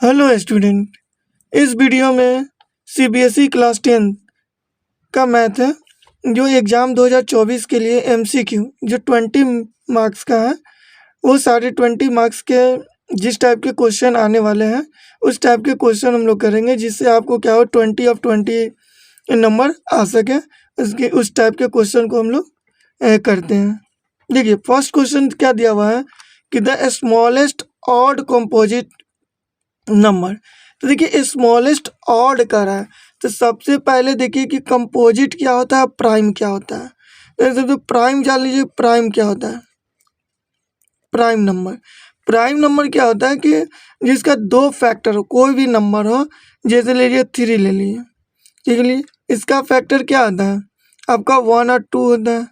Hello student. इस video में CBSE class 10 का मैथ है जो एग्ज़ाम 2024 के लिए एमसीक्यू जो 20 मार्क्स का है। वो सारे 20 मार्क्स के जिस टाइप के क्वेश्चन आने वाले हैं उस टाइप के क्वेश्चन हम लोग करेंगे जिससे आपको क्या हो 20 ऑफ 20 नंबर आ सके। उसके उस टाइप के क्वेश्चन को हम लोग करते हैं। देखिए फर्स्ट क्वेश्चन क्या दिया हुआ है कि the smallest odd composite number. तो देखिए स्मॉलेस्ट ऑड का रहा है तो सबसे पहले देखिए कि कंपोजिट क्या होता है, प्राइम क्या होता है। तो सबसे प्राइम जान लीजिए, प्राइम क्या होता है। प्राइम नंबर क्या होता है कि जिसका दो फैक्टर हो, कोई भी नंबर हो, जैसे ले लीजिए 3 ले लीजिए, ठीक है। इसका फैक्टर क्या आता है आपका 1 और 2 होता है।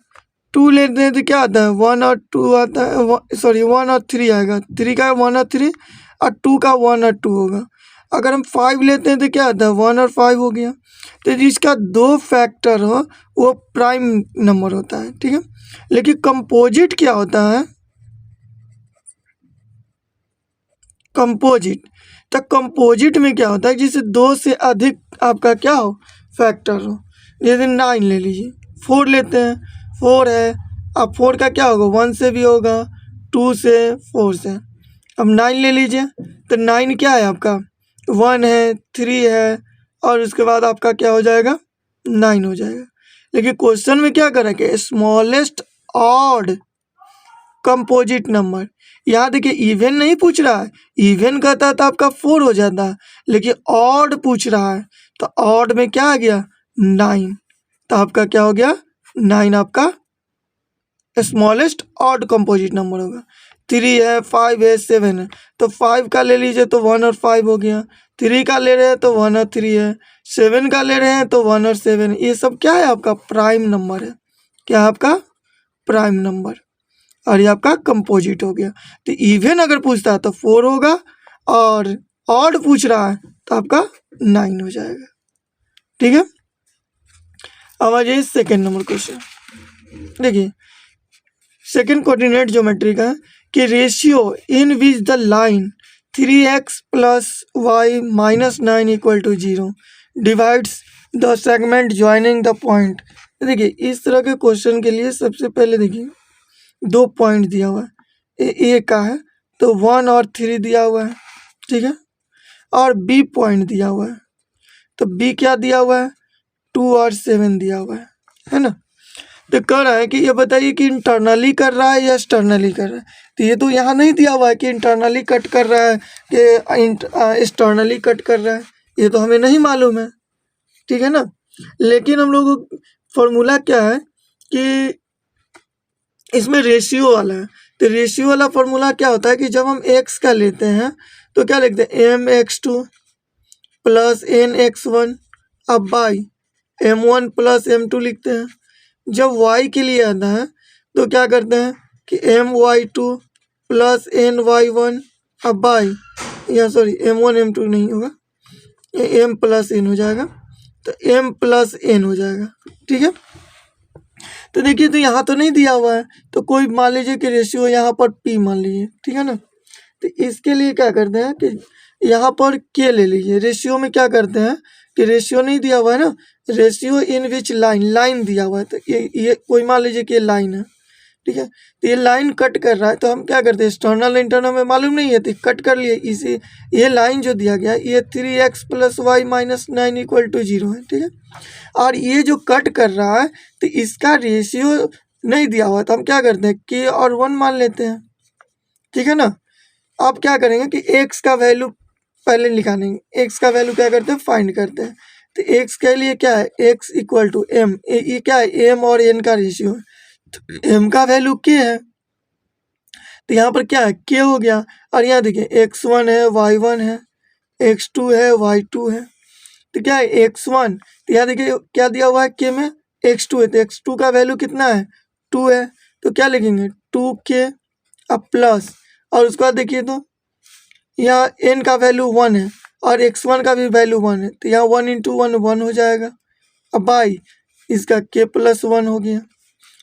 2 लेते हैं तो क्या आता है 1 और 2 आता है, सॉरी 1 और 3 आएगा। 3 का 1 और 3 और 2 का 1 और 2 होगा। अगर हम 5 लेते हैं तो क्या आता है 1 और 5 हो गया। तो जिसका दो फैक्टर हो वो प्राइम नंबर होता है, ठीक है। लेकिन कंपोजिट क्या होता है, कंपोजिट। तो कंपोजिट में क्या होता है जिसे दो से अधिक आपका क्या हो फैक्टर हो। जैसे 9 ले लीजिए, 4 लेते हैं, 4 है। अब 4 का क्या होगा 1 से भी होगा, 2 से, 4 से। अब 9 ले लीजिए तो 9 क्या है आपका 1 है, 3 है और उसके बाद आपका क्या हो जाएगा 9 हो जाएगा। लेकिन क्वेश्चन में क्या करा कि स्मॉलेस्ट ऑड कंपोजिट नंबर। यहाँ देखिए इवन नहीं पूछ रहा है, इवन कहता है तो आपका 4 हो जाता है, लेकिन ऑड पूछ रहा है तो ऑड में क्या आ गया 9। तो आपका क्या हो गया 9 आपका स्मॉलेस्ट ऑड कंपोजिट नंबर होगा। 3 है, 5 है, 7 है। तो 5 का ले लीजिए तो 1 और 5 हो गया। 3 का ले रहे हैं तो 1 और 3 है। 7 का ले रहे हैं तो 1 और 7 है। ये सब क्या है आपका प्राइम नंबर है। क्या है आपका प्राइम नंबर। और ये आपका कंपोजिट हो गया। तो इवन अगर पूछता है तो 4 होगा और ऑड पूछ रहा है तो आपका 9 हो जाएगा, ठीक है। अब आ जाइए सेकेंड नंबर क्वेश्चन। देखिए सेकेंड कोऑर्डिनेट ज्योमेट्री का कि ratio in which the line 3x plus y minus 9 equal to 0 divides the segment joining the point. देखिए इस तरह के क्वेश्चन के लिए सबसे पहले देखिए 2 पॉइंट दिया हुआ है। ए का है तो 1 और 3 दिया हुआ है, ठीक है। और बी पॉइंट दिया हुआ है तो बी क्या दिया हुआ है 2 और 7 दिया हुआ है ना। तो कह रहा है कि ये बताइए कि इंटरनली कर रहा है या एक्सटर्नली कर रहा है। तो ये तो यहाँ नहीं दिया हुआ है कि इंटरनली कट कर रहा है कि एक्सटर्नली कट कर रहा है, ये तो हमें नहीं मालूम है, ठीक है ना। लेकिन हम लोग फॉर्मूला क्या है कि इसमें रेशियो वाला है। तो रेशियो वाला फॉर्मूला क्या होता है कि जब हम एक्स का लेते हैं तो क्या लिखते हैं mx2 प्लस nx1 अब बाई m1 प्लस m2 लिखते हैं। जब y के लिए आता है तो क्या करते हैं कि my2 प्लस ny1 अब बाई, या सॉरी m1 m2 नहीं होगा, ये m प्लस n हो जाएगा। तो m प्लस n हो जाएगा, ठीक है। तो देखिए तो यहाँ तो नहीं दिया हुआ है तो कोई मान लीजिए कि रेशियो यहाँ पर p मान लीजिए, ठीक है ना। तो इसके लिए क्या करते हैं कि यहाँ पर k ले लीजिए। रेशियो में क्या करते हैं कि रेशियो नहीं दिया हुआ है ना, ratio in which line, line दिया हुआ है। तो ये कोई मान लीजिए कि ये लाइन है, ठीक है। तो ये लाइन कट कर रहा है तो हम क्या करते हैं एक्सटर्नल इंटरनल में मालूम नहीं है तो कट कर लिए। इसी ये लाइन जो दिया गया ये 3x plus y minus 9 equal to 0 है, ठीक है। और ये जो कट कर रहा है तो इसका रेशियो नहीं दिया हुआ तो हम क्या करते हैं k और 1 मान लेते हैं, ठीक है ना। अब क्या करेंगे कि x का वैल्यू पहले निकालेंगे। x का वैल्यू क्या करते हैं फाइंड करते हैं। तो x के लिए क्या है x इक्वल टू m, ये क्या है m और n का रेशियो है। तो m का वैल्यू k है तो यहाँ पर क्या है k हो गया। और यहाँ देखिए x1 है, y1 है, x2 है, y2 है। तो क्या है x1, तो यहाँ देखिए क्या दिया हुआ है k में x2 है तो x2 का वैल्यू कितना है 2 है। तो क्या लिखेंगे 2k अब प्लस, और उसके बाद देखिए तो यहाँ n का वैल्यू 1 है और x1 का भी वैल्यू 1 है तो यहाँ 1 इंटू 1 1 हो जाएगा। अब बाई इसका k प्लस 1 हो गया।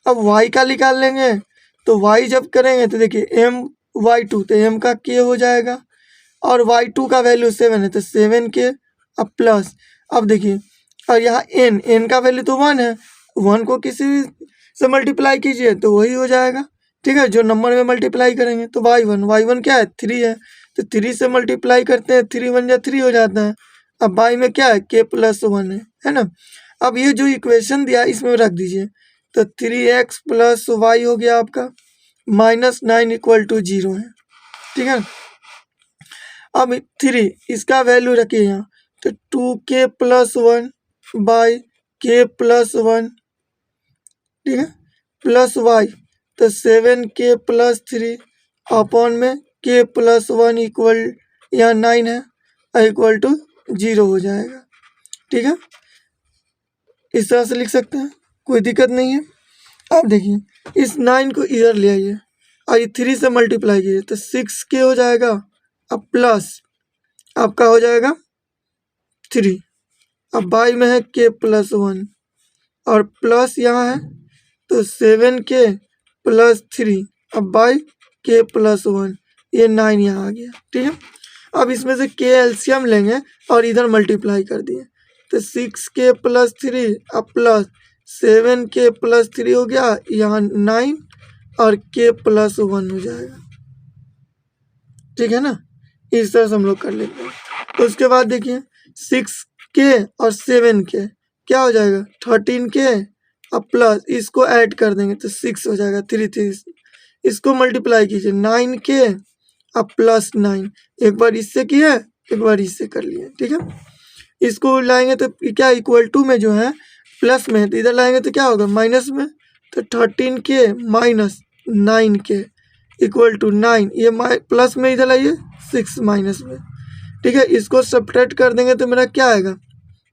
अब y का निकाल लेंगे तो y जब करेंगे तो देखिए m y2 तो m का k हो जाएगा और y2 का वैल्यू 7 है तो 7 के अब प्लस, अब देखिए और यहाँ n का वैल्यू तो 1 है, 1 को किसी से मल्टीप्लाई कीजिए तो वही हो जाएगा, ठीक है, जो नंबर में मल्टीप्लाई करेंगे। तो y1 क्या है 3 है, तो 3 से मल्टीप्लाई करते हैं 3 1 जा 3 हो जाता है। अब y में क्या है k+1 है ना। अब ये जो इक्वेशन दिया इसमें रख दीजिए, तो 3x + y हो गया आपका -9 = 0 है, ठीक है। अब 3 इसका वैल्यू रखिए यहाँ, तो 2k+1 बाई k+1, ठीक है, प्लस y, तो 7k+3 अपॉन में k+1 इक्वल यहाँ 9 है इक्वल टू 0 हो जाएगा, ठीक है। इस तरह से लिख सकते हैं, कोई दिक्कत नहीं है। अब देखिए इस 9 को इधर ले आइए और ये 3 से मल्टीप्लाई कीजिए तो 6k हो जाएगा, अब प्लस आपका हो जाएगा 3, अब y में है k+1 और प्लस यहाँ है तो 7k+3, अब बाई k+1, ये 9 यहाँ आ गया, ठीक है। अब इसमें से k एलसीएम लेंगे और इधर मल्टीप्लाई कर दिए तो 6k+3 अब प्लस 7k+3 हो गया, यहाँ 9 और k+1 हो जाएगा, ठीक है ना। इस तरह से हम लोग कर लेते हैं। तो उसके बाद देखिए 6k और 7k क्या हो जाएगा 13k, अब प्लस इसको ऐड कर देंगे तो 6 हो जाएगा, 3 इसको मल्टीप्लाई कीजिए 9k अब प्लस 9, एक बार इससे किया एक बार इससे कर लिए, ठीक है। इसको लाएंगे तो क्या इक्वल टू में जो है प्लस में है तो इधर लाएंगे तो क्या होगा माइनस में, तो 13k minus 9k equal to 9, ये प्लस में इधर लाइए 6 माइनस में, ठीक है। इसको सब्ट्रैक्ट कर देंगे तो मेरा क्या आएगा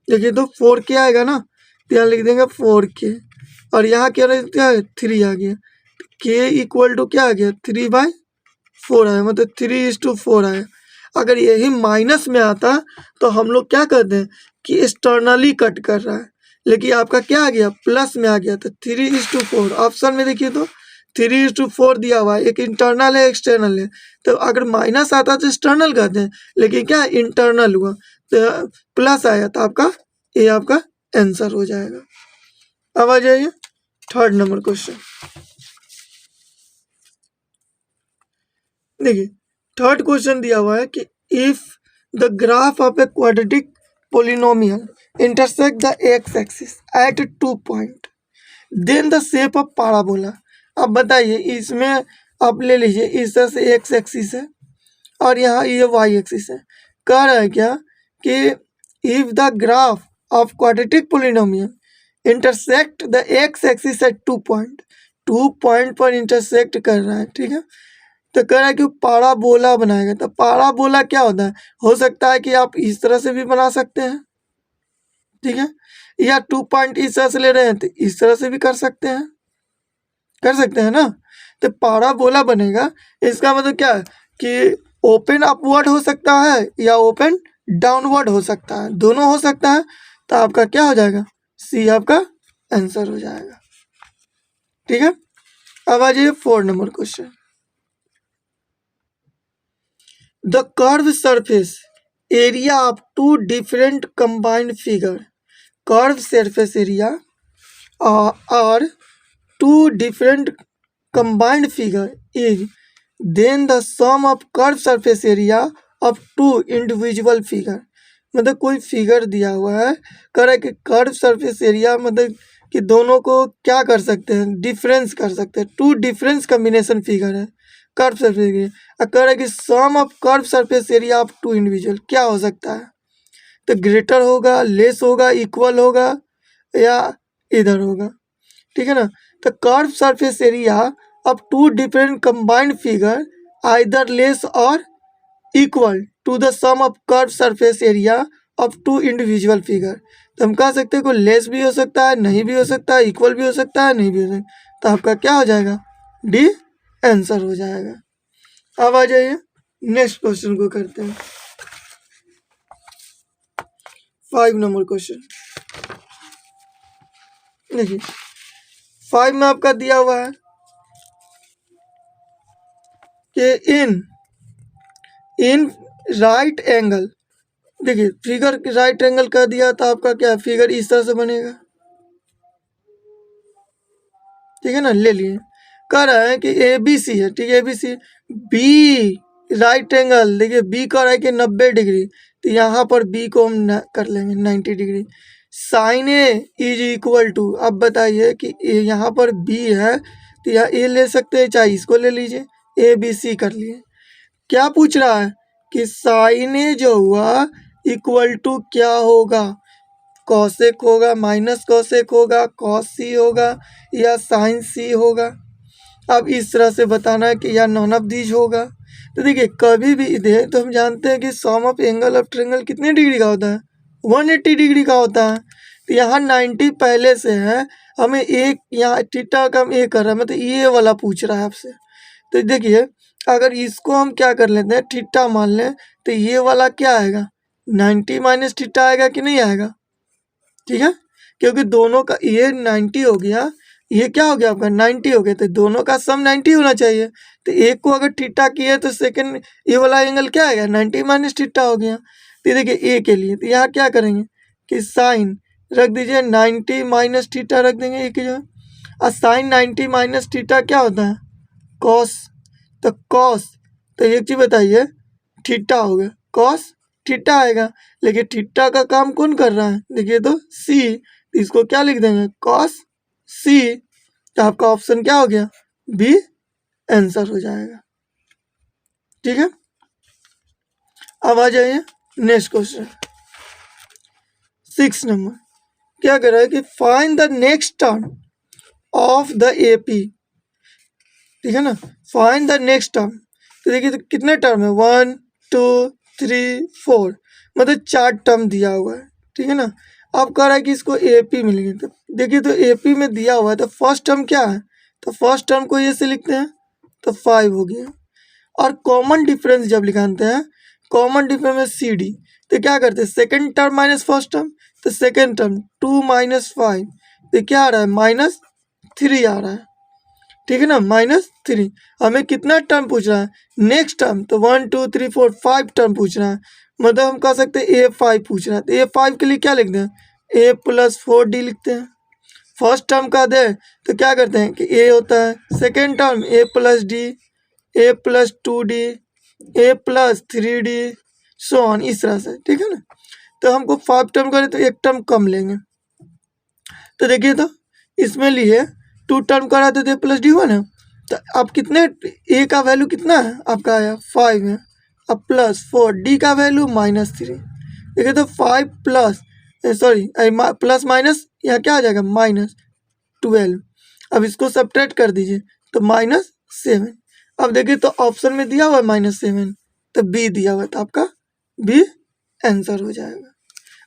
देखिए, तो 4k आएगा ना, तो यहाँ लिख देंगे 4k और यहाँ क्या है 3 आ गया, k इक्वल टू क्या आ गया 3/4 आया, मतलब 3:4 आया। अगर यही माइनस में आता तो हम लोग क्या करते हैं कि एक्सटर्नली कट कर रहा है, लेकिन आपका क्या आ गया प्लस में आ गया, तो 3:4 ऑप्शन में देखिए तो 3:4 दिया हुआ है, एक इंटरनल है एक्सटर्नल है, तो अगर माइनस आता तो एक्सटर्नल कहते हैं, लेकिन क्या इंटरनल हुआ तो प्लस आया, तो आपका ये आपका आंसर हो जाएगा। अब आ जाइए 3rd नंबर क्वेश्चन, देखिए 3rd क्वेश्चन दिया हुआ है कि if the graph of a quadratic polynomial intersect the x axis at 2 point then the shape of parabola. अब बताइए इसमें आप ले लीजिए इस तरह से एक्स एक्सिस है और यहाँ ये वाई एक्सिस है, कह रहा है क्या कि if the graph of quadratic polynomial intersect the x axis at 2 point, 2 point पर इंटरसेक्ट कर रहा है, ठीक है, तो कह रहा है कि पैराबोला बनाएगा। तो पैराबोला क्या होता है, हो सकता है कि आप इस तरह से भी बना सकते हैं, ठीक है, या 2 पॉइंट इस तरह से ले रहे हैं तो इस तरह से भी कर सकते हैं ना। तो पैराबोला बनेगा, इसका मतलब क्या है कि ओपन अपवर्ड हो सकता है या ओपन डाउनवर्ड हो सकता है, दोनों हो सकता है, तो आपका क्या हो जाएगा सी आपका आंसर हो जाएगा, ठीक है। अब आ जाइए 4 number question, the curve surface area of 2 different combined figure, curve surface area और 2 different combined figure is then the sum of curve surface area of 2 individual figure. मतलब कोई फिगर दिया हुआ है, कह रहा है कि कर्व सरफेस एरिया मतलब कि दोनों को क्या कर सकते हैं डिफरेंस कर सकते हैं, 2 डिफरेंस कम्बिनेशन फिगर है कर्व सरफेस एरिया, कह रहा है कि sum of curve surface area of 2 individual क्या हो सकता है, तो ग्रेटर होगा, लेस होगा, इक्वल होगा या इधर होगा, ठीक है ना। तो curve surface area of 2 different combined figure either less और equal to the sum of curve surface area of 2 individual figure. तो हम कह सकते हैं कोई लेस भी हो सकता है, नहीं भी हो सकता है, इक्वल भी हो सकता है, नहीं भी हो सकता, तो आपका क्या हो जाएगा डी आंसर हो जाएगा। अब आ जाइए नेक्स्ट क्वेश्चन को करते हैं, 5 नंबर क्वेश्चन। देखिए 5 में आपका दिया हुआ है कि इन राइट एंगल, देखिए फिगर राइट एंगल कर दिया तो आपका क्या फिगर इस तरह से बनेगा, ठीक है ना। ले लिए, कह रहा है कि ए बी सी है, ठीक है, A B C, B right angle, देखिए बी कह रहा है कि 90 डिग्री, तो यहाँ पर बी को हम कर लेंगे 90 degree. Sine A is equal to, अब बताइए कि यहाँ पर बी है तो यहाँ ए ले सकते हैं, चाहे इसको ले लीजिए, ए बी सी कर लिए। क्या पूछ रहा है कि साइन ए जो हुआ इक्वल टू क्या होगा, कॉसेक होगा, माइनस कॉसेक होगा, कॉस सी होगा या साइन सी होगा। अब इस तरह से बताना है कि या नॉन ऑफ दीज होगा। तो देखिए कभी भी इधर तो हम जानते हैं कि sum of angle of triangle कितने डिग्री का होता है, 180 डिग्री का होता है। तो यहाँ 90 पहले से है, हमें एक यहाँ थीटा का हम ए कर रहा है, मतलब ये वाला पूछ रहा है आपसे। तो देखिए अगर इसको हम क्या कर लेते हैं, थीटा मान लें, तो ये वाला क्या आएगा, 90 माइनस थीटा आएगा कि नहीं आएगा, ठीक है, क्योंकि दोनों का ये 90 हो गया, ये क्या हो गया आपका 90 हो गया, तो दोनों का सम 90 होना चाहिए। तो एक को अगर थीटा किया तो सेकंड ये वाला एंगल क्या आएगा, 90 माइनस थीटा हो गया। तो देखिए ए के लिए तो यहाँ क्या करेंगे कि साइन रख दीजिए 90 माइनस थीटा रख देंगे ए की जो, और साइन 90 माइनस थीटा क्या होता है, कॉस, तो कॉस, तो एक चीज बताइए, थीटा हो गया, कॉस थीटा आएगा, लेकिन थीटा का काम कौन कर रहा है, देखिए तो सी, तो इसको क्या लिख देंगे, कॉस सी। तो आपका ऑप्शन क्या हो गया, बी आंसर हो जाएगा, ठीक है। अब आ जाइए नेक्स्ट क्वेश्चन 6 नंबर, क्या कर रहा है कि find the next term of the AP, ठीक है ना, फाइंड द नेक्स्ट टर्म। तो देखिए तो कितने टर्म है, 1 2 3 4, मतलब 4 टर्म दिया हुआ है, ठीक है ना। अब कह रहा है कि इसको एपी मिलेंगे, तो देखिए तो एपी में दिया हुआ है, तो फर्स्ट टर्म क्या है, तो फर्स्ट टर्म को ये से लिखते हैं, तो 5 हो गया। और कॉमन डिफरेंस जब निकालते हैं, कॉमन डिफरेंस में सी डी, तो क्या करते हैं, second term minus first term, तो सेकेंड टर्म 2 माइनस 5, तो क्या आ रहा है, -3 आ रहा है, ठीक है ना, -3। हमें कितना टर्म पूछ रहा है, नेक्स्ट टर्म, तो 1 2 3 4 5 टर्म पूछ रहा है, मतलब हम कह सकते हैं A5 पूछ रहा है, तो A5 के लिए क्या लिखते हैं, A + 4D लिखते हैं। फर्स्ट टर्म का दे तो क्या करते हैं कि A होता है, second term A + D, A + 2D, A + 3D, so on, इस तरह से, ठीक है ना। तो हमको 5 टर्म करें तो एक टर्म कम लेंगे, तो देखिए तो इसमें लिए 2 टर्म करा तो +D हुआ ना, तो अब कितने ए का वैल्यू कितना है आपका आया 5 है, अब +4 डी का वैल्यू -3, देखिए तो 5 प्लस प्लस माइनस यहाँ क्या आ जाएगा -12। अब इसको सब्ट्रैक्ट कर दीजिए तो -7। अब देखिए तो ऑप्शन में दिया हुआ है -7, तो बी दिया हुआ है, तो आपका बी आंसर हो जाएगा।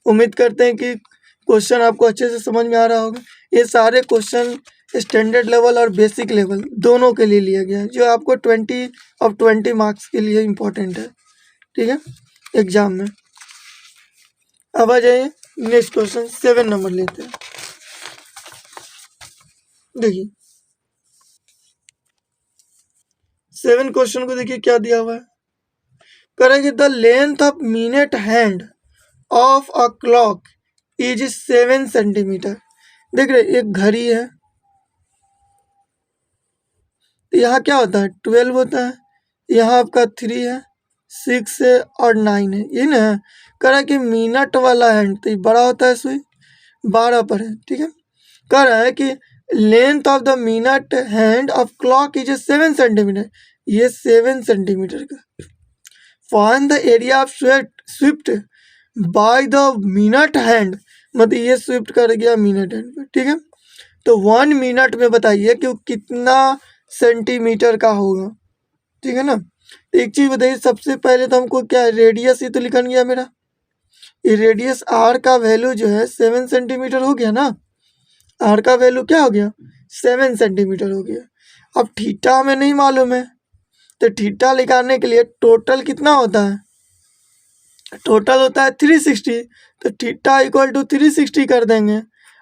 उम्मीद करते हैं कि क्वेश्चन आपको अच्छे से समझ में आ रहा होगा। ये सारे क्वेश्चन स्टैंडर्ड लेवल और बेसिक लेवल दोनों के लिए लिया गया है, जो आपको 20 मार्क्स के लिए इम्पोर्टेंट है, ठीक है, एग्जाम में। अब आ जाइए नेक्स्ट क्वेश्चन 7 नंबर लेते हैं। देखिए 7 क्वेश्चन को देखिए क्या दिया हुआ है, करेंगे the length of minute hand of a clock is 7 centimetre. देख रहे एक घड़ी है, यहाँ क्या होता है 12 होता है, यहाँ आपका 3 है, 6 है और 9 है, ये ना कह रहा है कि मिनट वाला हैंड तो ये बड़ा होता है, सुई 12 पर है, ठीक है। कह रहा है कि length of the minute hand of clock is 7 centimetre, ये 7 सेंटीमीटर का। Find the area of Swift by the minute hand, मतलब ये स्विफ्ट कर गया मिनट हैंड पे, ठीक है। तो 1 मिनट में बताइए कि वो कितना सेंटीमीटर का होगा, ठीक है ना। एक चीज बताइए, सबसे पहले तो हमको क्या रेडियस, ये तो लिखा गया मेरा, ये रेडियस आर का वैल्यू जो है 7 सेंटीमीटर हो गया ना, आर का वैल्यू क्या हो गया 7 सेंटीमीटर हो गया। अब थीटा हमें नहीं मालूम है, तो थीटा निकालने के लिए टोटल कितना होता है, टोटल होता है 360, तो थीटा = 360 कर देंगे।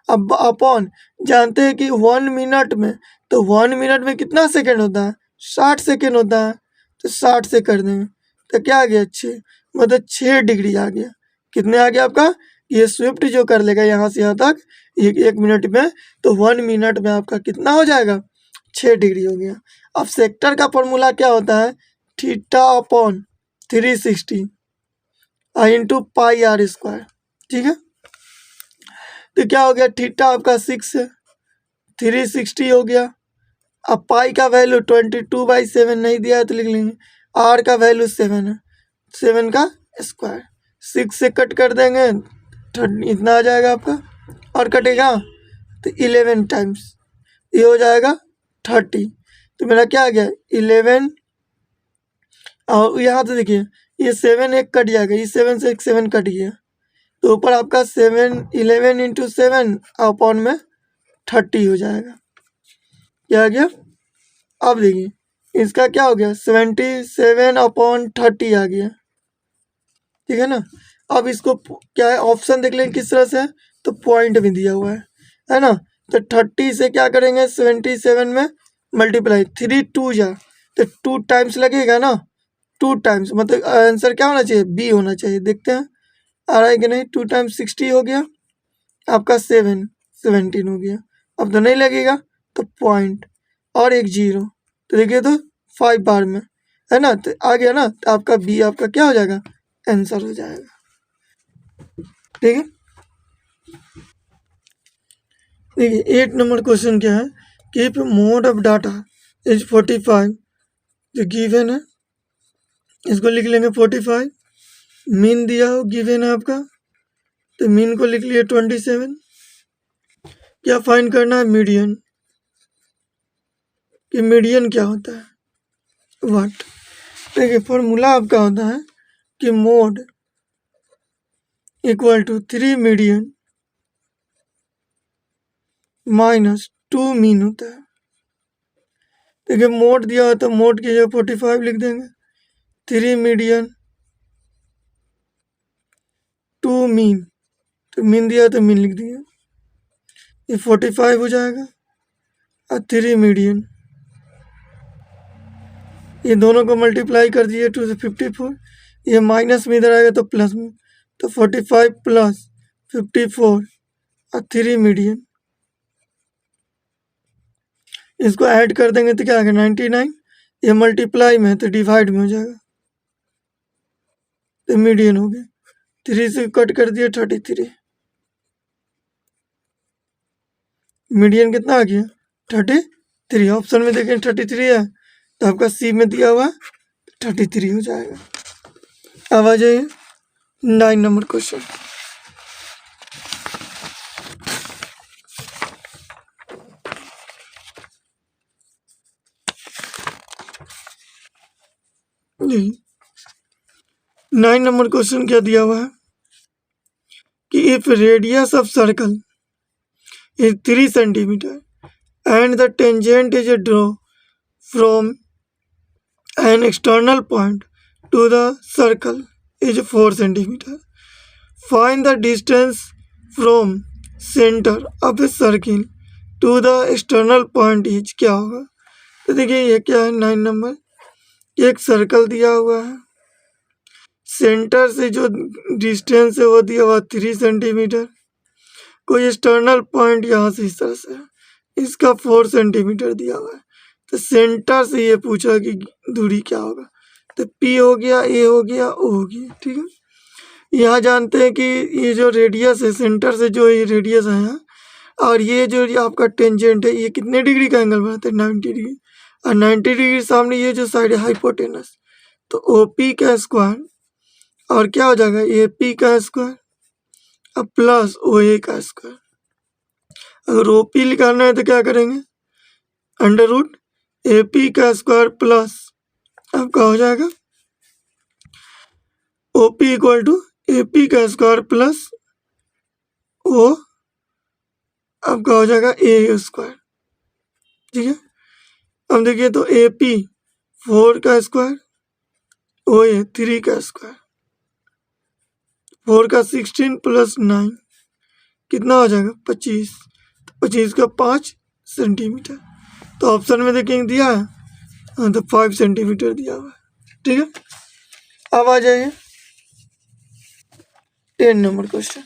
अब अपॉन जानते हैं कि 1 मिनट में, तो 1 मिनट में कितना सेकेंड होता है 60 सेकेंड होता है, तो 60 से कर देंगे, तो क्या आ गया 6। मतलब 6 डिग्री आ गया। कितने आ गया आपका? ये स्विफ्ट जो कर लेगा यहाँ से यहाँ तक 1 मिनट में, तो 1 मिनट में आपका कितना हो जाएगा? 6 डिग्री हो गया। अब सेक्टर का फॉर्मूला क्या होता है? Theta upon 360 into pi r square. ठीक है, तो क्या हो गया? थीटा आपका 6 है, 360 हो गया। अब पाई का वैल्यू 22/7 नहीं दिया है तो लिख लेंगे। आर का वैल्यू 7 है, 7 का स्क्वायर। 6 से कट कर देंगे, इतना आ जाएगा आपका, और कटेगा तो 11 टाइम्स, ये हो जाएगा 30। तो मेरा क्या आ गया? 11, और यहाँ से देखिए ये 7 एक कट जाएगा, इस 7 से एक 7 कट गया, तो ऊपर आपका 11 इंटू 7 अपॉन में 30 हो जाएगा। क्या आ गया? अब देखिए इसका क्या हो गया? 77/30 आ गया। ठीक है ना। अब इसको क्या है, ऑप्शन देख लें किस तरह से है, तो पॉइंट में दिया हुआ है ना। तो 30 से क्या करेंगे? 77 में मल्टीप्लाई, 3 2 जा तो 2 टाइम्स लगेगा ना, 2 टाइम्स, मतलब आंसर क्या होना चाहिए? बी होना चाहिए। देखते हैं आ रहा है कि नहीं। 2 टाइम्स 60 हो गया आपका, 17 हो गया। अब तो नहीं लगेगा, तो पॉइंट और एक जीरो, तो देखिए तो 5 बार में है ना, तो आ गया ना, तो आपका बी आपका क्या हो जाएगा? आंसर हो जाएगा। ठीक है, देखिए 8 नंबर क्वेश्चन क्या है कि if mode of data is 45, जो गिवन है इसको लिख लेंगे 45। मीन दिया हो, गिवन है आपका, तो मीन को लिख लिए 27। क्या फाइंड करना है? मीडियन, कि मीडियन क्या होता है? व्हाट। देखिए फॉर्मूला आपका होता है कि mode equal to 3 median minus 2 mean होता है। देखिए मोड दिया हो तो मोड की जगह 45 लिख देंगे, 3 मीडियन 2 मीन, तो मीन दिया तो मीन लिख दिए, ये 45 हो जाएगा। और 3 मीडियन, ये दोनों को मल्टीप्लाई कर दिए 2 से 54, ये माइनस में इधर आएगा तो प्लस में, तो 45 प्लस 54 और 3 मीडियन, इसको ऐड कर देंगे तो क्या आएगा? 99। ये मल्टीप्लाई में है तो डिवाइड में हो जाएगा, तो मीडियन हो गया। 3 से कट कर दिया 33, मीडियन कितना आ गया? 33। ऑप्शन में देखें 33 है, तो आपका सी में दिया हुआ 33 हो जाएगा। अब आ जाइए 9 नंबर क्वेश्चन। जी 9 नंबर क्वेश्चन क्या दिया हुआ है कि if radius of circle is 3 centimeter and the tangent is drawn from an external point to the circle is 4 centimeter. Find the distance from center of a circle to the external point is, क्या होगा? तो देखिए ये क्या है 9 number, एक circle दिया हुआ है, सेंटर से जो डिस्टेंस है वो दिया हुआ 3 सेंटीमीटर, कोई एक्सटर्नल पॉइंट यहाँ से इस तरह से है, इसका 4 सेंटीमीटर दिया हुआ है, तो सेंटर से ये पूछा कि दूरी क्या होगा, तो पी हो गया, ए हो गया, ओ हो गया। ठीक है, यहाँ जानते हैं कि ये जो रेडियस है, सेंटर से जो ये रेडियस है यहाँ, और ये जो आपका टेंजेंट है, ये कितने डिग्री का एंगल बनाते हैं? 90 डिग्री, और 90 डिग्री सामने ये जो साइड है हाइपोटेनस, तो ओ पी का स्क्वायर और क्या हो जाएगा? ए पी का स्क्वायर अब प्लस ओ ए का स्क्वायर। अगर ओ पी निकालना है तो क्या करेंगे? अंडर रूट ए पी का स्क्वायर प्लस आपका हो जाएगा O P equal to A P का स्क्वायर प्लस ओ आपका हो जाएगा ए स्क्वायर। ठीक है, अब देखिए तो ए पी 4 का स्क्वायर, ओ ए 3 का स्क्वायर, 4 का 16 प्लस 9 कितना हो जाएगा? 25, 25 का 5 सेंटीमीटर, तो ऑप्शन में देखेंगे दिया है, हाँ तो 5 सेंटीमीटर दिया हुआ है। ठीक है, अब आ जाइए 10 नंबर क्वेश्चन।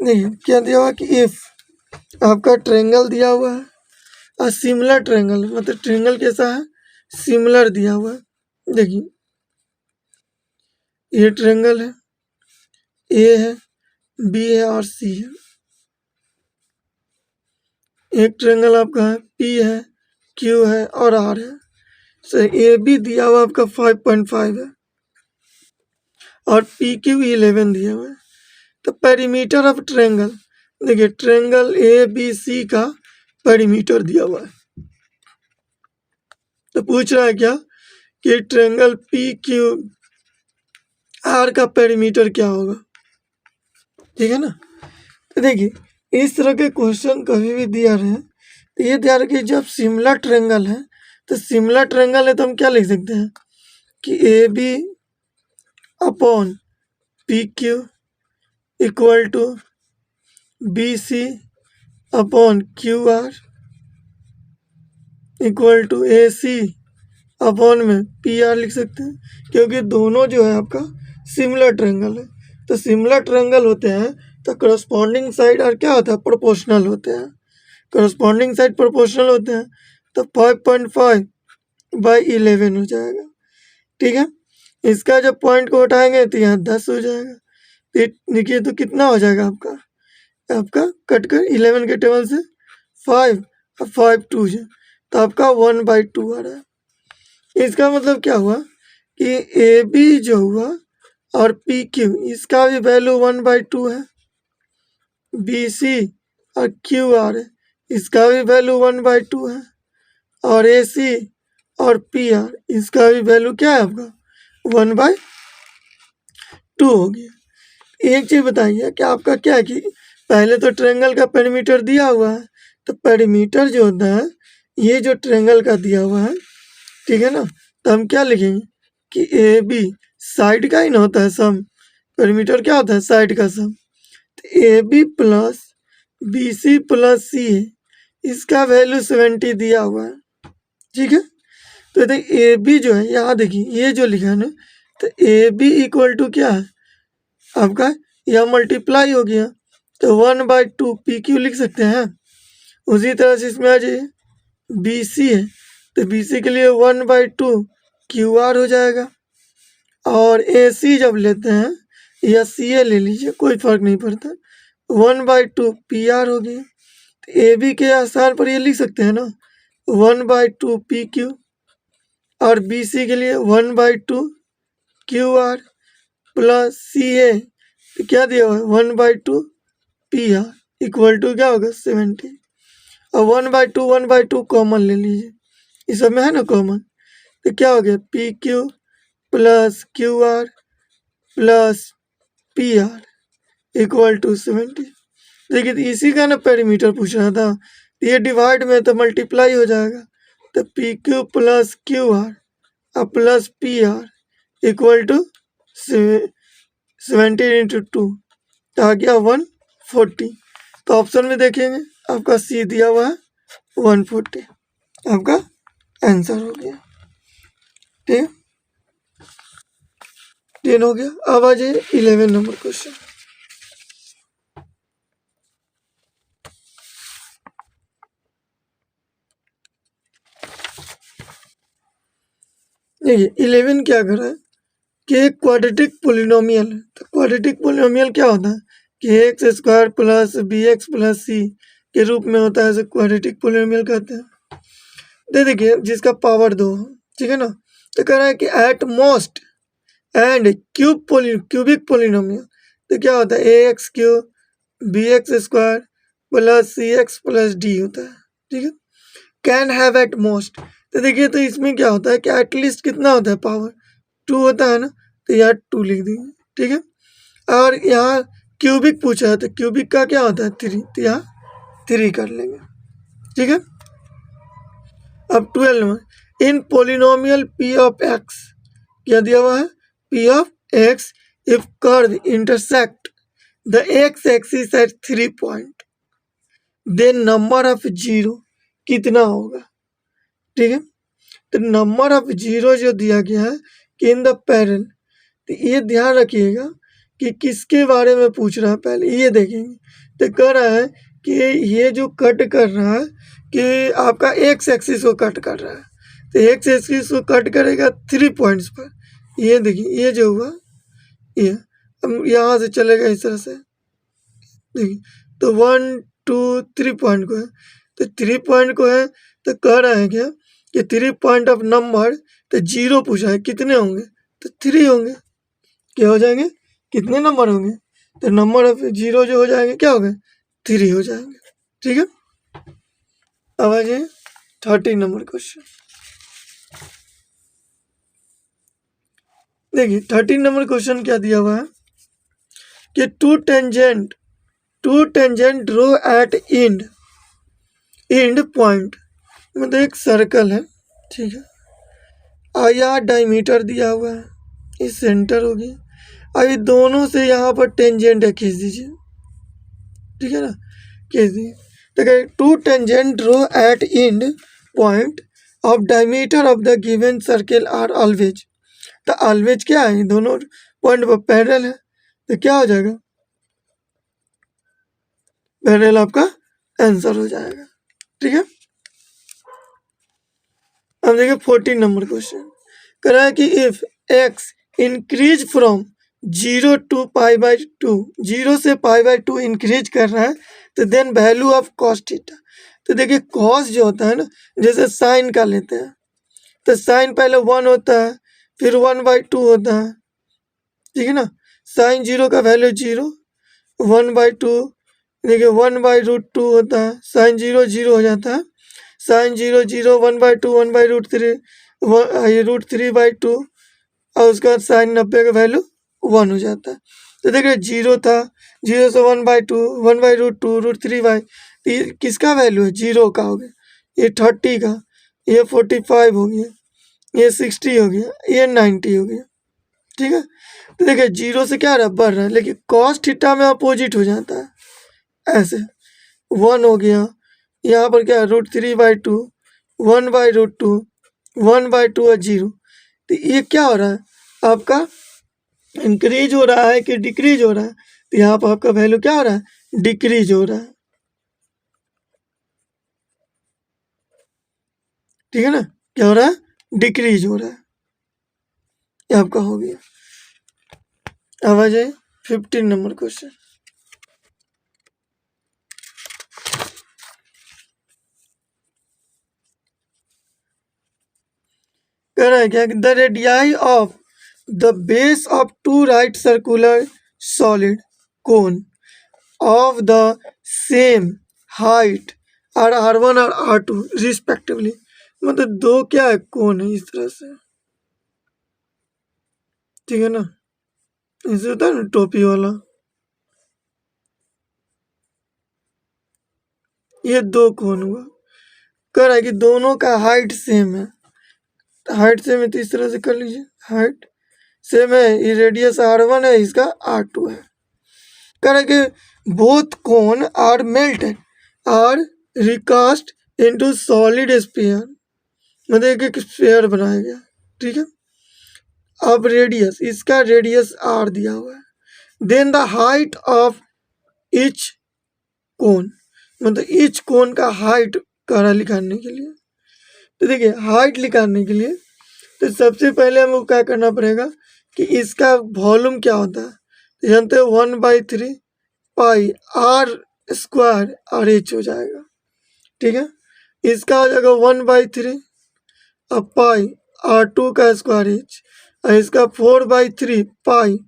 देखिए क्या दिया हुआ कि इफ आपका ट्रायंगल दिया हुआ है और सिमिलर ट्रायंगल, मतलब ट्रायंगल कैसा है, सिमिलर दिया हुआ है। देखिए ये ट्रायंगल है, ए है, बी है और सी है। एक ट्रायंगल आपका है, पी है, क्यू है और आर है। सो ए बी दिया हुआ आपका 5.5 है और पी क्यू 11 दिया हुआ है। तो पेरीमीटर ऑफ ट्रायंगल, देखिए ट्रायंगल ए बी सी का पेरीमीटर दिया हुआ है। तो पूछ रहा है क्या कि ट्रायंगल पी क्यू आर का पेरीमीटर क्या होगा, ठीक है ना। तो देखिए इस तरह के क्वेश्चन कभी भी दिया रहे तो ये दिया रहे कि जब सिमिलर ट्रायंगल है, तो सिमिलर ट्रायंगल है तो हम क्या लिख सकते हैं कि A B upon P Q equal to B C upon Q R equal to A C upon में पी आर लिख सकते हैं, क्योंकि दोनों जो है आपका सिमिलर ट्रायंगल है। तो सिमिलर ट्रायंगल होते हैं तो करस्पॉन्डिंग साइड और क्या होता है, प्रोपोर्शनल होते हैं। करस्पॉन्डिंग साइड प्रोपोर्शनल होते हैं तो 5.5/11 हो जाएगा, ठीक है। इसका जब पॉइंट को उठाएंगे तो यहाँ 10 हो जाएगा। देखिए तो कितना हो जाएगा आपका कट कर 11 के टेबल से 5 और 5 2 है तो आपका 1/2 आ रहा है। इसका मतलब क्या हुआ कि ए बी जो हुआ और पी क्यू इसका भी वैल्यू 1/2 है, बी सी और क्यू आर इसका भी वैल्यू 1/2 है और ए सी और पी आर इसका भी वैल्यू क्या है आपका 1/2 हो गया। एक चीज बताइए कि आपका क्या है कि पहले तो ट्रायंगल का पेरीमीटर दिया हुआ है, तो पेरीमीटर जो होता है ये जो ट्रायंगल का दिया हुआ है, ठीक है ना, तो हम क्या लिखेंगे कि ए बी साइड का ही ना होता है सम, पेरीमीटर क्या होता है साइड का सम। तो a b plus b c plus c है, इसका वैल्यू 70 दिया हुआ है, ठीक है। तो देखिए ए बी जो है यहाँ देखिए ये जो लिखा है ना, तो ए बी इक्वल टू क्या है आपका, यह मल्टीप्लाई हो गया तो 1/2 पी क्यू लिख सकते हैं। उसी तरह से इसमें आ जाइए बी सी है तो बी सी के लिए 1/2 क्यू आर हो जाएगा और ए सी जब लेते हैं या सी ए ले लीजिए कोई फर्क नहीं पड़ता, 1/2 पी आर हो गया। तो ए बी के आसार पर ये लिख सकते हैं ना 1/2 पी क्यू और बी सी के लिए 1/2 क्यू आर प्लस सी ए तो क्या दिया हुआ है 1/2 पी आर इक्वल टू क्या होगा 70 और 1/2 कॉमन ले लीजिए, इस सब में है ना कॉमन, तो क्या हो गया P Q plus Q R plus P R equal to 70। देखिए तो इसी का ना पेरीमीटर पूछ रहा था, ये डिवाइड में तो मल्टीप्लाई हो जाएगा तो p Q plus Q r और plus P R equal to 70 into 2 तो आ गया 140। तो ऑप्शन में देखेंगे आपका सी दिया हुआ है 140, आपका आंसर हो गया, ठीक है। 10 हो गया। अब आ जाइए 11 नंबर क्वेश्चन। देखिए 11 क्या कर रहा है कि एक क्वाड्रेटिक पोलिनोमियल है। तो क्वाड्रेटिक पोलिनोमियल क्या होता है कि x square plus b x plus c के रूप में होता है, इसे क्वाड्रेटिक पोलिनोमियल कहते हैं। दे देखिए जिसका पावर 2 हो, ठीक है ना। तो कह रहा है कि at most and cubic polynomial तो क्या होता है a x cube b x square plus c x plus d होता है, ठीक है। कैन हैव एट मोस्ट तो देखिए तो इसमें क्या होता है कि एटलीस्ट कितना होता है पावर 2 होता है ना, तो यहाँ 2 लिख देंगे, ठीक है। और यहाँ क्यूबिक पूछा है तो क्यूबिक का क्या होता है 3, तो यहाँ 3 कर लेंगे, ठीक है। अब 12 number in polynomial P of X क्या दिया हुआ है P of X if curve intersect the x axis at 3 point then number of zero कितना होगा, ठीक है। तो नंबर ऑफ जीरो जो दिया गया है कि इन द पैरेलल, तो ये ध्यान रखिएगा कि किसके बारे में पूछ रहा है, पहले ये देखेंगे। तो कह रहा है कि ये जो कट कर रहा है कि आपका एक्स एक्सिस को कट कर रहा है, तो एक्स एक्सिस को कट करेगा 3 पॉइंट्स पर। ये देखिए ये जो हुआ ये, अब यहाँ से चलेगा इस तरह से, देखिए तो 1 2 3 पॉइंट को है, तो 3 पॉइंट को है, तो कह रहा है क्या कि 3 पॉइंट ऑफ नंबर, तो 0 पूछा है, कितने होंगे, तो 3 होंगे। क्या हो जाएंगे, कितने नंबर होंगे, तो नंबर ऑफ 0 जो हो जाएंगे क्या हो गए, 3 हो जाएंगे। ठीक है, अब आ जाइए 13 नंबर क्वेश्चन। देखिए 13 नंबर क्वेश्चन क्या दिया हुआ है कि two tangent row at end point, मतलब एक सर्कल है, ठीक है, आया डायमीटर दिया हुआ है, ये सेंटर होगी। अभी दोनों से यहाँ पर टेंजेंट है, खींच दीजिए, ठीक है ना, खींच दीजिए। तो two tangent row at end point of diameter of the given circle are always, तो ऑलवेज क्या है, दोनों पॉइंट पर पैरेलल है, तो क्या हो जाएगा, पैरेलल आपका आंसर हो जाएगा। ठीक है, अब देखिए 14 नंबर क्वेश्चन कह रहा है कि if x increase from 0 to π/2, 0 से π/2 इंक्रीज कर रहा है, तो then value of cos theta. तो देखिए कॉस जो होता है ना, जैसे साइन का लेते हैं, तो साइन पहले 1 होता है, फिर 1/2 होता है, ठीक है ना, साइन 0 का वैल्यू 0, 1/2, देखिए 1/√2 होता है, साइन 0 0 हो जाता है, साइन 0 0, 1/2 1/√3, √3/2, और उसके बाद साइन 90 का वैल्यू 1 हो जाता है। तो देखिए 0 था, 0 से 1/2, 1/√2, √3/, तो ये किसका वैल्यू है, 0 का हो गया, ये 30 का, ये 45 हो गया, ये 60 हो गया, ये 90 हो गया। ठीक है, तो देखिए 0 से क्या रहा, बढ़ रहा है, लेकिन कॉस थीटा में अपोजिट हो जाता है, ऐसे 1 हो गया, यहाँ पर क्या √3/2, 1/√2, 1/2 और 0, तो ये क्या हो रहा है आपका, इंक्रीज हो रहा है कि डिक्रीज हो रहा है, तो यहाँ पर आपका वैल्यू क्या हो रहा है, डिक्रीज हो रहा है। ठीक है ना, क्या हो रहा है, डिक्रीज हो रहा है, ये आपका हो गया। अब आ जाए 15 नंबर क्वेश्चन। कह रहा है क्या, the radii of the base of 2 right circular solid cone of the same height are R1 और R2 रिस्पेक्टिवली, मतलब दो क्या है, कोन है इस तरह से, ठीक है ना, इसे होता है ना टोपी वाला, ये दो कोन हुआ। कह रहा है कि दोनों का हाइट सेम है, हाइट सेम है तो इस तरह से कर लीजिए, हाइट सेम है, ये रेडियस R1 है, इसका R2 है। कह रहा है कि both cone are melted are recast into solid sphere, मतलब एक स्फीयर बनाया गया, ठीक है। अब रेडियस, इसका रेडियस R दिया हुआ है, then the height of each cone, मतलब ईच कोन का हाइट कह रहा निकालने के लिए। तो देखिए हाइट निकालने के लिए तो सबसे पहले हमको क्या करना पड़ेगा कि इसका वॉल्यूम क्या होता है, तो जानते हैं 1/3 पाई R² और H हो जाएगा, ठीक है। इसका हो जाएगा 1/3 अब पाई R2 का स्क्वायर H, और इसका 4/3 पाई,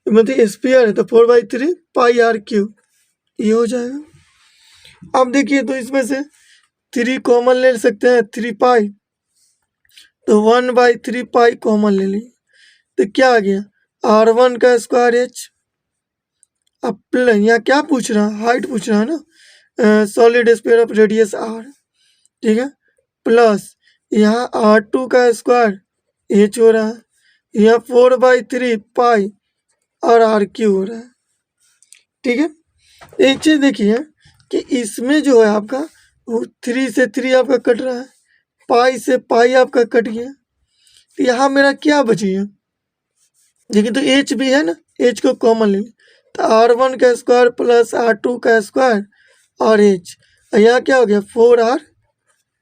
मतलब स्फीयर है तो 4/3 पाई R3, ये हो जाएगा। अब देखिए तो इसमें से 3 कॉमन ले सकते हैं, 3 पाई, तो 1/3 पाई कॉमन ले ली, तो क्या आ गया, R1 का स्क्वायर H, अब यहाँ क्या पूछ रहा है, हाइट पूछ रहा है ना, solid sphere of radius R, ठीक है, प्लस यहाँ R2 का स्क्वायर H हो रहा है, यहाँ 4/3 पाई और R3 हो रहा है, ठीक है। एक चीज देखिए कि इसमें जो है आपका वो 3 से 3 आपका कट रहा है, पाई से पाई आपका कट गया, तो यहाँ मेरा क्या बची है, देखिए तो एच भी है ना, एच को कॉमन ले, तो R1 का स्क्वायर प्लस R2 का स्क्वायर और एच, यहाँ क्या हो गया 4R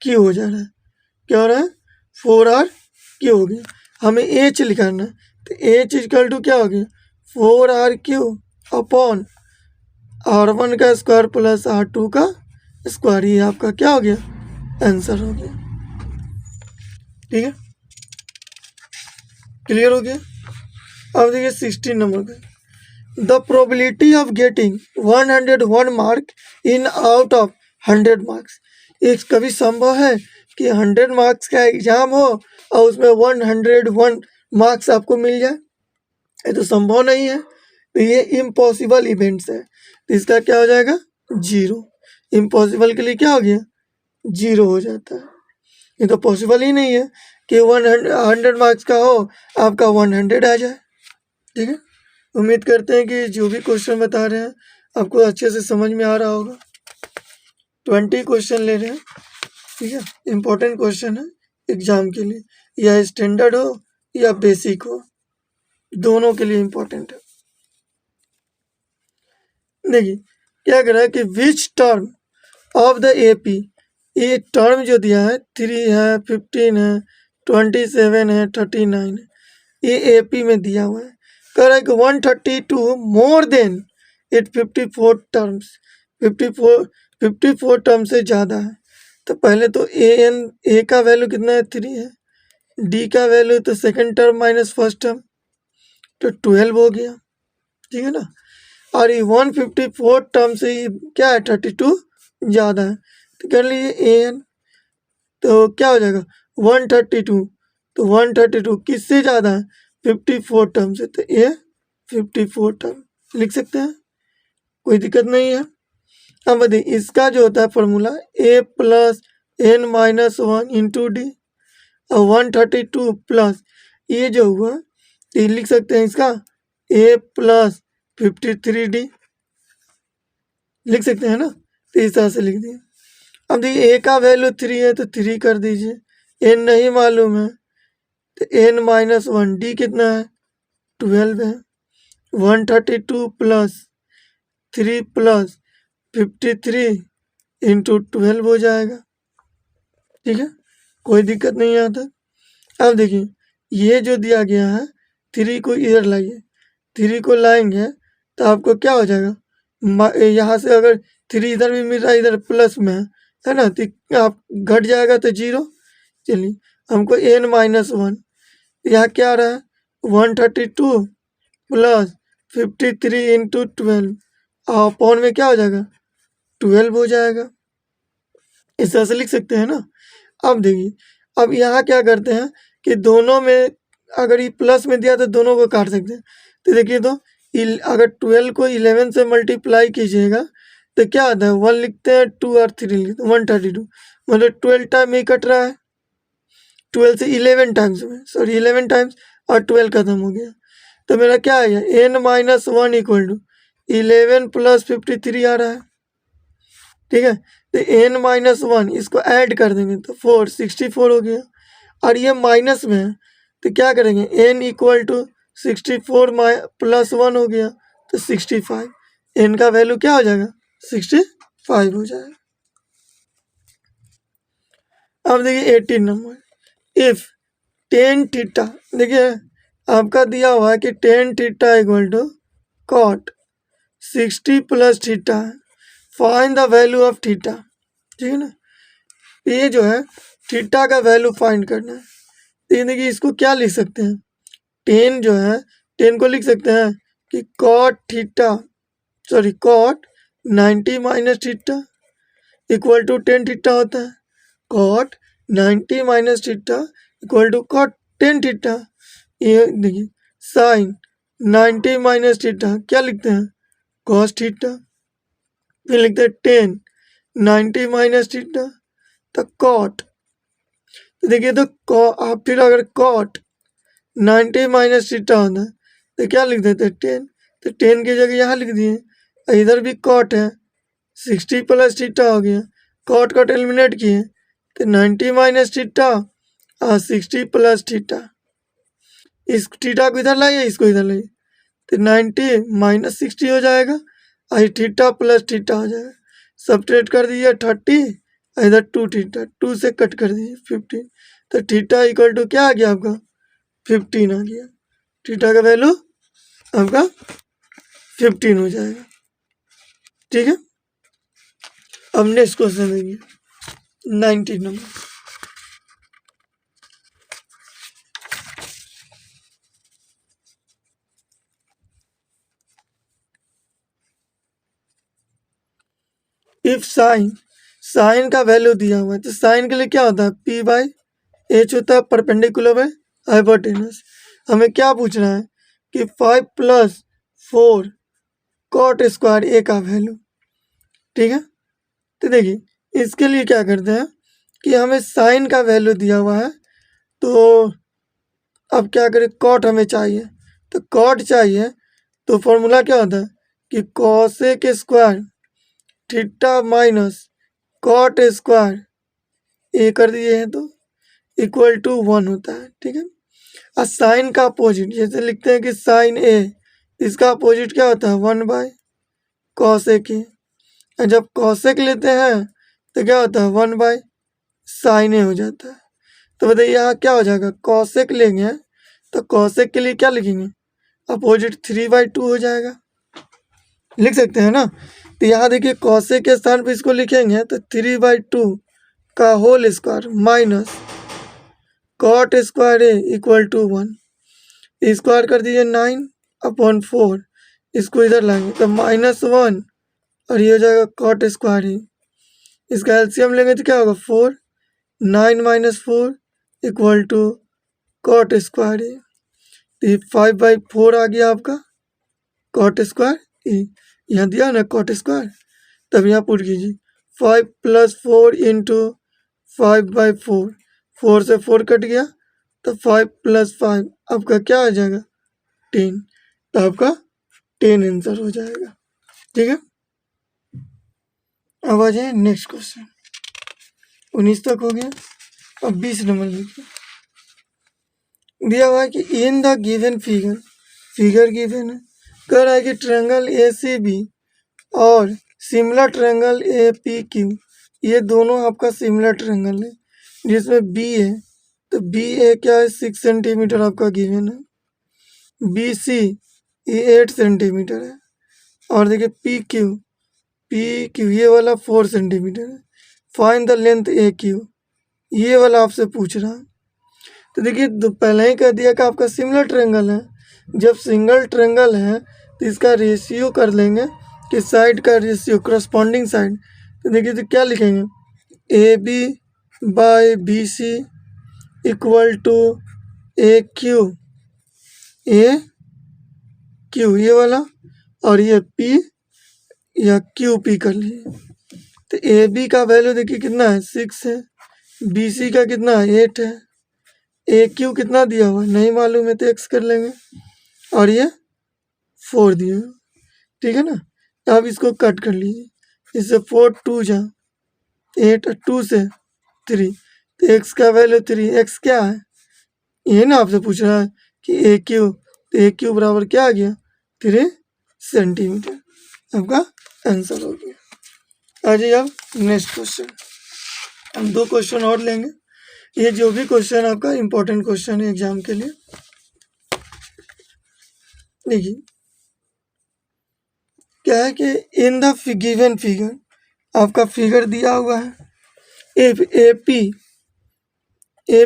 क्यू हो जा रहा है, क्या हो रहा है 4R क्यू हो गया। हमें एच लिखाना है, तो एच इक्वल टू क्या हो गया 4R क्यू अपॉन R1 का स्क्वायर प्लस R2 का स्क्वायर, ये आपका क्या हो गया आंसर हो गया। ठीक है, क्लियर हो गया। अब देखिए 16 नंबर का, the probability of getting 101 mark in out of 100 marks, एक कभी संभव है कि 100 मार्क्स का एग्जाम हो और उसमें 101 मार्क्स आपको मिल जाए, ये तो संभव नहीं है, तो ये इम्पॉसिबल इवेंट्स है, तो इसका क्या हो जाएगा 0, इम्पॉसिबल के लिए क्या हो गया 0 हो जाता है, ये तो पॉसिबल ही नहीं है कि 100 मार्क्स का हो आपका 100 आ जाए। ठीक है, उम्मीद करते हैं कि जो भी क्वेश्चन बता रहे हैं आपको अच्छे से समझ में आ रहा होगा। 20 क्वेश्चन ले रहे हैं, ठीक है, इम्पोर्टेंट क्वेश्चन है एग्जाम के लिए, या स्टैंडर्ड हो या बेसिक हो, दोनों के लिए इम्पोर्टेंट है। देखिए क्या कह रहा है कि which term of the AP, ये टर्म जो दिया है 3 है 15 है 27 है 39 है, ये एपी में दिया हुआ है, कह रहा है कि 132 more than it 54 terms, 54 term से ज़्यादा है। तो पहले तो ए का वैल्यू कितना है 3 है, डी का वैल्यू तो second term minus first term तो 12 हो गया, ठीक है ना, और ये 154 टर्म से ये क्या है 32 ज़्यादा है, तो कर लीजिए एन, तो क्या हो जाएगा 132, तो 132 किससे ज़्यादा है 54 टर्म से, तो ए 54 टर्म लिख सकते हैं, कोई दिक्कत नहीं है। अब देखिए इसका जो होता है formula a plus n minus 1 into d, और 132 प्लस ये जो हुआ ये लिख सकते हैं इसका ए प्लस 53D लिख सकते हैं ना, तो इस तरह से लिख दिए। अब देखिए ए का वैल्यू 3 है तो 3 कर दीजिए, एन नहीं मालूम है तो एन माइनस 1, डी कितना है 12 है, 132 प्लस 3 प्लस 53 इंटू 12 हो जाएगा। ठीक है, कोई दिक्कत नहीं आता। अब देखिए ये जो दिया गया है 3 को इधर लाइए, 3 को लाएंगे तो आपको क्या हो जाएगा, यहाँ से अगर 3 इधर भी मिल रहा है इधर प्लस में है ना, तो आप घट जाएगा तो 0। चलिए हमको एन माइनस 1, यहाँ क्या आ रहा है 132 प्लस 53 इंटू 12, और अपॉन में क्या हो जाएगा 12 हो जाएगा, इस तरह से लिख सकते हैं ना। अब देखिए अब यहाँ क्या करते हैं कि दोनों में अगर ये प्लस में दिया तो दोनों को काट सकते हैं, तो देखिए तो अगर 12 को 11 से मल्टीप्लाई कीजिएगा तो क्या आता है 1 लिखते हैं 2 और 3 लिखते हैं 132, मतलब 12 टाइम में कट रहा है, 12 से 11 टाइम्स में, सॉरी 11 टाइम्स और 12 खत्म हो गया, तो मेरा क्या आएगा N minus 1 equal to 11 plus 53 आ रहा है। ठीक है, तो एन माइनस 1 इसको ऐड कर देंगे तो 4 64 हो गया, और ये माइनस में है तो क्या करेंगे एन इक्वल टू 64 प्लस 1 हो गया तो 65, एन का वैल्यू क्या हो जाएगा 65 हो जाएगा। अब देखिए 18 नंबर, इफ टेन थीटा, देखिए आपका दिया हुआ है कि tan theta equal to cot 60 plus theta, find the value of theta. ठीक है ना, ये जो है थीटा का वैल्यू फाइंड करना है, तो देखिए इसको क्या लिख सकते हैं, टेन जो है 10 को लिख सकते हैं कि cot theta, sorry cot 90 minus theta equal to 10 theta होता है, cot 90 minus theta equal to cot 10 theta. ये देखिए साइन 90 माइनस थीटा क्या लिखते हैं कॉस थीटा, फिर लिखते हैं 10 90 माइनस थीटा तो कॉट, तो देखिए तो आप फिर अगर कॉट 90 माइनस थीटा होता है तो क्या लिख देते 10, तो 10 की जगह यहाँ लिख दिए, इधर भी कॉट है 60 प्लस थीटा हो गया, कॉट कॉट एलिमिनेट किए तो 90 माइनस थीटा और 60 प्लस थीटा, इस थीटा को इधर लाइए, इसको इधर लाइए, तो 90 माइनस 60 हो जाएगा, और थीटा प्लस थीटा हो जाएगा। सब्ट्रैक्ट कर दीजिए 30, इधर 2 थीटा, 2 से कट कर दीजिए 15, तो थीटा इक्वल टू क्या आ गया आपका 15 आ गया। थीटा का वैल्यू आपका 15 हो जाएगा। ठीक है, अब नेक्स्ट क्वेश्चन देंगे 19 नंबर। इफ साइन का वैल्यू दिया हुआ है, तो साइन के लिए क्या होता है पी बाई एच होता है, परपेंडिकुलर बाई हाइपोटेनस। हमें क्या पूछना है कि 5 + 4 कॉट स्क्वायर ए का वैल्यू। ठीक है, तो देखिए इसके लिए क्या करते हैं कि हमें साइन का वैल्यू दिया हुआ है, तो अब क्या करें, कॉट हमें चाहिए, तो कॉट चाहिए तो फॉर्मूला क्या होता है कि cosec square theta minus cot square a कर दिए हैं, तो इक्वल टू 1 होता है। ठीक है, और साइन का अपोजिट जैसे लिखते हैं कि साइन ए, इसका अपोजिट क्या होता है 1 बाई कॉसेक ए, और जब कॉसेक लेते हैं तो क्या होता है 1 बाई साइन ए हो जाता है। तो बताइए यहाँ क्या हो जाएगा, कॉसेक लेंगे तो कॉसेक के लिए क्या लिखेंगे अपोजिट 3/2 हो जाएगा, लिख सकते हैं ना। तो यहाँ देखिए कॉसेक के स्थान पर इसको लिखेंगे तो 3/2 का whole square minus cot square A equal to 1, square कर दीजिए 9/4, इसको इधर लाएंगे तो -1, और ये हो जाएगा कॉट स्क्वायर ए। इसका एलसीएम लेंगे तो क्या होगा 4, 9 - 4 इक्वल टू कॉट स्क्वायर ए, तो ये 5/4 आ गया आपका कॉट स्क्वायर ए। यहाँ दिया ना कॉट स्क्वायर, तब यहाँ पुट कीजिए 5 + 4 इंटू 5/4, 4 से 4 कट गया तो 5 + 5 आपका क्या आ जाएगा 10, तो आपका 10 आंसर हो जाएगा। ठीक है, अब आ जाए नेक्स्ट क्वेश्चन। 19 तक हो गया, अब 20 नंबर लिखिए। दिया हुआ है कि in the given figure given है, कह रहा है कि ट्रायंगल ए सी बी और similar triangle A P Q, ये दोनों आपका सिमिलर ट्रायंगल है, जिसमें बी है तो बी ए क्या है 6 सेंटीमीटर आपका गिवन है, बी सी ये 8 सेंटीमीटर है, और देखिए पी क्यू ये वाला 4 सेंटीमीटर है। Find the length A Q, ये वाला आपसे पूछ रहा है। तो देखिए पहले ही कह दिया कि आपका सिमिलर ट्रायंगल है, जब सिंगल ट्रायंगल है तो इसका रेशियो कर लेंगे कि साइड का रेशियो करस्पॉन्डिंग साइड, तो देखिए तो क्या लिखेंगे A B by B C equal to A Q ये वाला, और ये पी या क्यू पी कर लिए। तो ए बी का वैल्यू देखिए कितना है 6 है, बी सी का कितना है 8 है, ए क्यू कितना दिया हुआ है नहीं मालूम है तो एक्स कर लेंगे, और ये 4 दिया हुआ, ठीक है ना। अब इसको कट कर लीजिए, इससे 4 2 जा 8, 2 से 3, तो एक्स का वैल्यू 3, एक्स क्या है ये ना आपसे पूछ रहा है कि ए क्यू, तो ए क्यू बराबर क्या आ गया 3 सेंटीमीटर, आपका आंसर हो गया। आ जाइए अब नेक्स्ट क्वेश्चन, हम 2 क्वेश्चन और लेंगे, ये जो भी क्वेश्चन आपका इम्पोर्टेंट क्वेश्चन है एग्जाम के लिए। देखिए क्या है कि इन द गिवन फिगर आपका फिगर दिया हुआ है A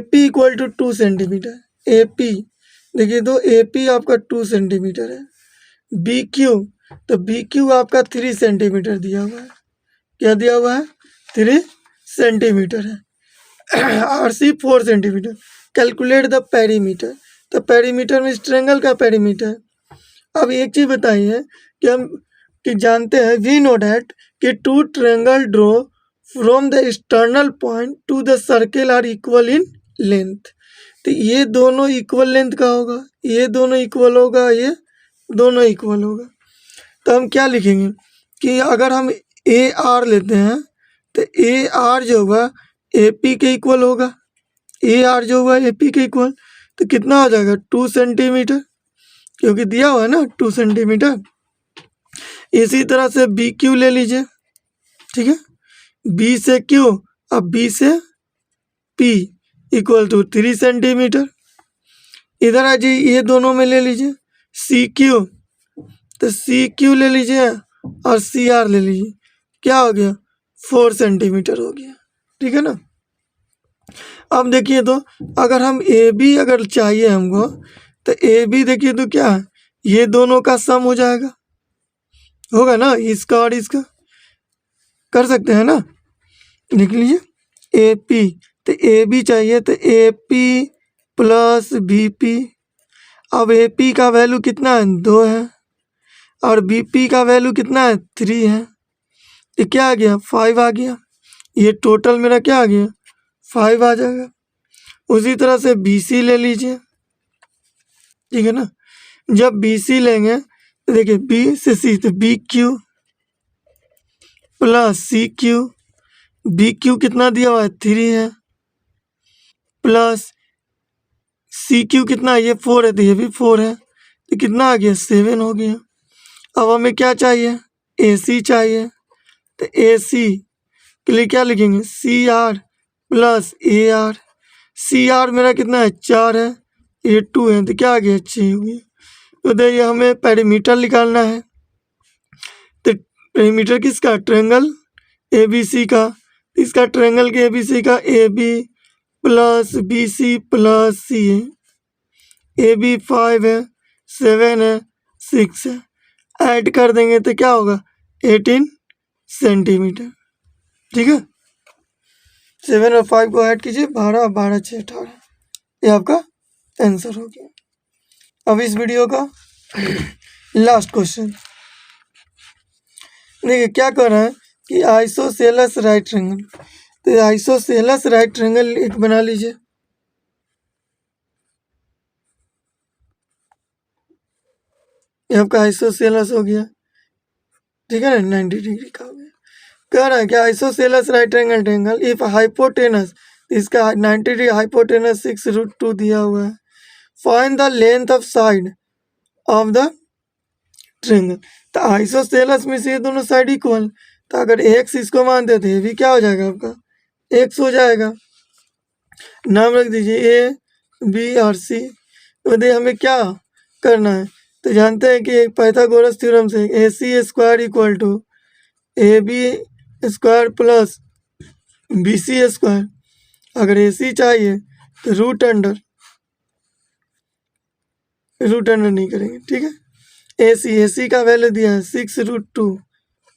P equal to 2 centimetre, A P देखिए तो ए पी आपका 2 सेंटीमीटर है, बी क्यू तो बी क्यू आपका 3 सेंटीमीटर दिया हुआ है, क्या दिया हुआ है 3 सेंटीमीटर है, R C 4 centimetre. Calculate the perimeter, तो पेरीमीटर में ट्रायंगल का पेरीमीटर। अब एक चीज़ बताइए कि हम कि जानते हैं वी नो डैट कि 2 triangle draw from the external point to the circle are equal in length, तो ये दोनों इक्वल लेंथ का होगा, ये दोनों इक्वल होगा, ये दोनों इक्वल होगा। तो हम क्या लिखेंगे कि अगर हम ए आर लेते हैं तो ए आर जो होगा ए पी के इक्वल होगा, ए आर जो होगा ए पी के इक्वल, तो कितना हो जाएगा 2 सेंटीमीटर, क्योंकि दिया हुआ है ना 2 सेंटीमीटर। इसी तरह से बी क्यू ले लीजिए, ठीक है, बी से क्यू, अब बी से पी इक्वल टू 3 सेंटीमीटर। इधर आ जाइए, ये दोनों में ले लीजिए सी क्यू, तो सी क्यू ले लीजिए और सी आर ले लीजिए, क्या हो गया 4 सेंटीमीटर हो गया, ठीक है ना। अब देखिए तो अगर हम ए बी अगर चाहिए हमको, तो ए बी देखिए तो क्या है, ये दोनों का सम हो जाएगा, होगा ना, इसका और इसका कर सकते हैं ना, लिख लीजिए ए पी, तो ए बी चाहिए तो A P plus B P. अब ए पी का वैल्यू कितना है 2 है, और बी पी का वैल्यू कितना है 3 है, ये क्या आ गया 5 आ गया, ये टोटल मेरा क्या आ गया 5 आ जाएगा। उसी तरह से बी सी ले लीजिए, ठीक है ना। जब बी सी लेंगे तो देखिए बी से सी, तो B Q plus C Q, B Q कितना दिया हुआ है 3 है, प्लस सी क्यू कितना है, ये 4 है तो ये भी 4 है, तो कितना आ गया 7 हो गया। अब हमें क्या चाहिए ए सी चाहिए, तो ए सी के लिए क्या लिखेंगे C R plus A R, C R मेरा कितना है 4 है, ये 2 है, तो क्या आ गया 6 हो गया। तो देखिए हमें पेरीमीटर निकालना है, तो पेरीमीटर किसका ट्रायंगल ए बी सी का, इसका ट्रायंगल के ए बी सी का a b plus b c plus c है, ए बी 5 है, 7 है, 6 है, ऐड कर देंगे तो क्या होगा 18 सेंटीमीटर, ठीक है। 7 और 5 को ऐड कीजिए 12, 12 6 18, ये आपका आंसर हो गया। अब इस वीडियो का लास्ट क्वेश्चन देखिए, क्या कर रहा है कि आइसोसेलेस राइट ट्रायंगल, तो आइसोसेलेस राइट ट्रायंगल एक बना लीजिए, ये आपका आइसोसेलेस हो गया, ठीक है ना, 90 डिग्री का हो गया। कह रहा है कि isosceles right angle triangle if hypotenuse, इसका 90 डिग्री हाइपोटेनस 6√2 दिया हुआ है, find the length of side of the triangle. तो आइसोसेलेस में से ये दोनों साइड इक्वल, तो अगर एक्स इसको मान देते हैं भी क्या हो जाएगा आपका एक्स हो जाएगा। नाम रख दीजिए ए बी और सी। तो देखिए हमें क्या करना है, तो जानते हैं कि एक पाइथागोरस थ्योरम से a c square equal to a b square plus b c square, अगर ए सी चाहिए तो रूट अंडर नहीं करेंगे, ठीक है। ए सी का वैल्यू दिया है 6√2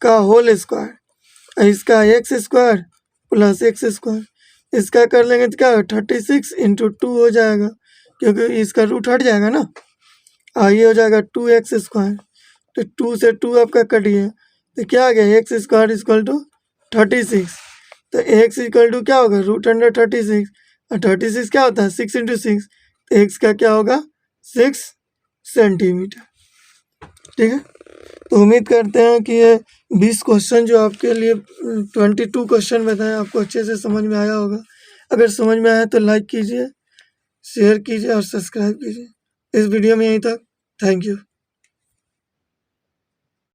का होल स्क्वायर, इसका x square plus x square, इसका कर लेंगे तो क्या 36 इंटू 2 हो जाएगा, क्योंकि इसका रूट हट जाएगा ना, ये हो जाएगा 2x स्क्वायर, तो 2 से 2 आपका कट गया, तो क्या आ गया एक्स स्क्वायर इक्वल टू 36, तो एक्स इक्वल टू क्या होगा रूट अंडर 36, और 36 क्या होता है 6 इंटू 6, तो एक्स का क्या होगा 6 सेंटीमीटर, ठीक है। तो उम्मीद करते हैं कि ये 20 क्वेश्चन जो आपके लिए 22 क्वेश्चन बताएं आपको अच्छे से समझ में आया होगा। अगर समझ में आया तो लाइक कीजिए, शेयर कीजिए और सब्सक्राइब कीजिए। इस वीडियो में यहीं तक, थैंक यू।